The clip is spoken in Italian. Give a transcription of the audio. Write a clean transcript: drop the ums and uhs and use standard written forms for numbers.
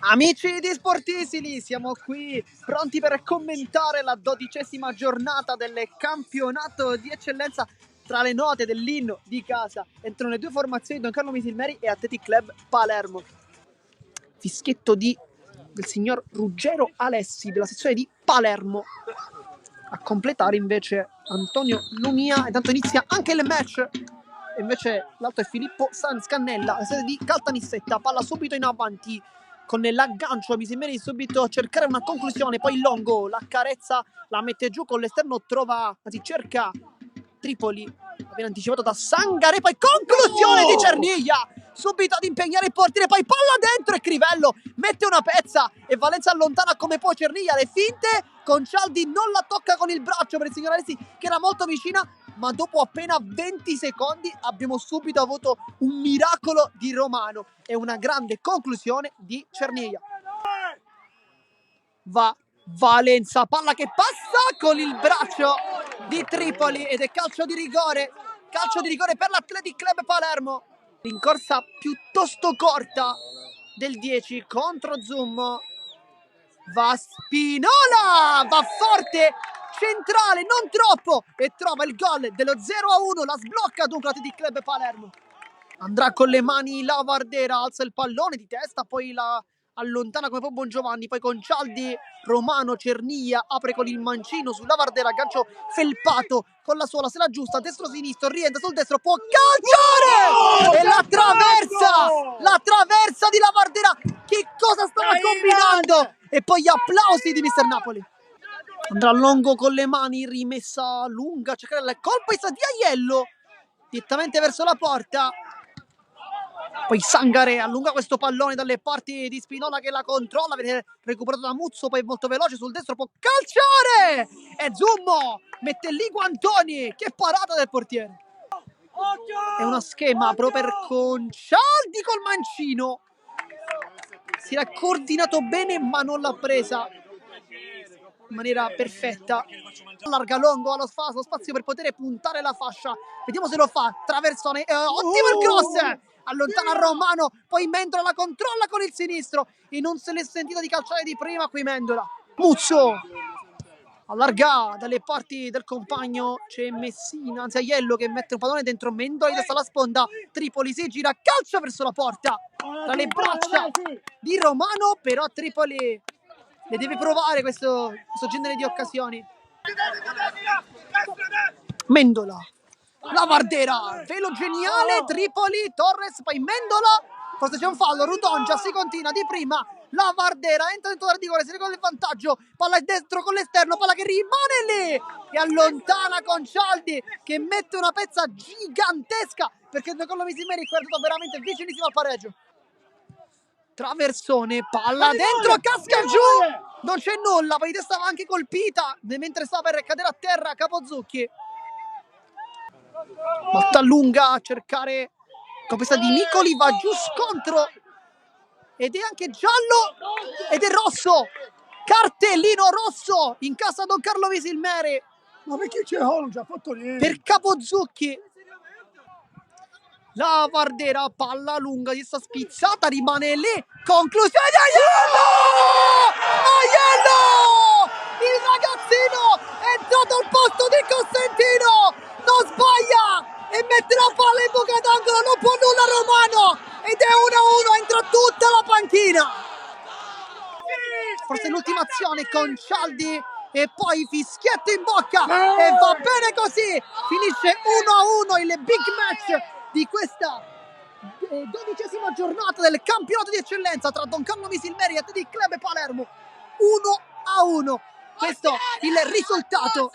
Amici di Sportisili, siamo qui pronti per commentare la 12ª giornata del campionato di eccellenza. Tra le note dell'inno di casa entrano le due formazioni Don Carlo Misilmeri e Athletic Club Palermo. Fischietto del signor Ruggero Alessi della sezione di Palermo. A completare invece Antonio Lumia, e tanto inizia anche il match. E invece l'altro è Filippo Scannella, la sede di Caltanissetta, palla subito in avanti con l'aggancio. Misilmeri subito a cercare una conclusione, poi Longo la carezza, la mette giù con l'esterno, cerca Tripoli, viene anticipato da Sangare, poi conclusione di Cerniglia, subito ad impegnare il portiere, poi palla dentro e Crivello mette una pezza e Valenza allontana come può Cerniglia, le finte, Concialdi non la tocca con il braccio per il signor Alessi che era molto vicina, ma dopo appena 20 secondi abbiamo subito avuto un miracolo di Romano e una grande conclusione di Cerniglia. Va Valenza, palla che passa con il braccio di Tripoli ed è calcio di rigore per l'Athletic Club Palermo. Rincorsa piuttosto corta del 10 contro Zoom. Va Spinola, va forte, centrale, non troppo, e trova il gol dello 0-1, la sblocca dunque l'Athletic Club Palermo. Andrà con le mani la Vardera, alza il pallone di testa, poi la allontana come può Bongiovanni, poi Concialdi, Romano, Cerniglia, apre con il mancino sulla Vardera, aggancio felpato con la suola, se la giusta, destro-sinistro, rientra sul destro, può calciare! E la traversa di la Vardera, che cosa stava combinando? E poi gli applausi di Mister Napoli. Andrà Longo con le mani, rimessa lunga, cercare il colpo di Aiello, direttamente verso la porta. Poi Sangare allunga questo pallone dalle parti di Spinola che la controlla, viene recuperato da Muzzo, poi molto veloce sul destro, può calciare! E Zummo mette lì Guantoni, che parata del portiere! È uno schema proprio per Concialdi col mancino, si era coordinato bene ma non l'ha presa in maniera perfetta. Allarga Longo allo spazio per poter puntare la fascia, vediamo se lo fa. Traversone, ottimo il cross, allontana Romano, poi Mendola la controlla con il sinistro e non se l'è sentita di calciare di prima qui Mendola. Muzzo allarga dalle parti del compagno, c'è Messina, anzi Aiello che mette un pallone dentro Mendola di testa alla sponda. Tripoli si gira, calcia verso la porta tra le braccia di Romano, però Tripoli le deve provare questo genere di occasioni. Mendola, la Vardera, velo geniale, Tripoli, Torres, poi Mendola, forse c'è un fallo, Rutongia si continua di prima, la Vardera entra dentro la rigore, si ricorda il vantaggio, palla dentro con l'esterno, palla che rimane lì e allontana Concialdi che mette una pezza gigantesca perché Don Carlo Misilmeri è arrivato veramente vicinissimo al pareggio. Traversone, palla dentro, casca giù, non c'è nulla, poi di testa va anche colpita mentre sta per cadere a terra Capozzucchi. Motta lunga a cercare con questa di Nicoli, va giù scontro ed è anche giallo ed è rosso, cartellino rosso in casa Don Carlo Misilmeri. Ma perché c'è non ci ha fatto niente? Per Capozzucchi. La Vardera, palla lunga, di sta spizzata, rimane lì, conclusione di Aiello! Aiello! Il ragazzino è entrato al posto di Costantino, non sbaglia e mette la palla in buca d'angolo, non può nulla Romano ed è 1-1, entra tutta la panchina. Forse l'ultima azione, Concialdi e poi fischietto in bocca e va bene così, finisce 1-1 il big match di questa 12ª giornata del campionato di eccellenza tra Don Carlo Misilmeri e Athletic Club Palermo. 1-1, questo il risultato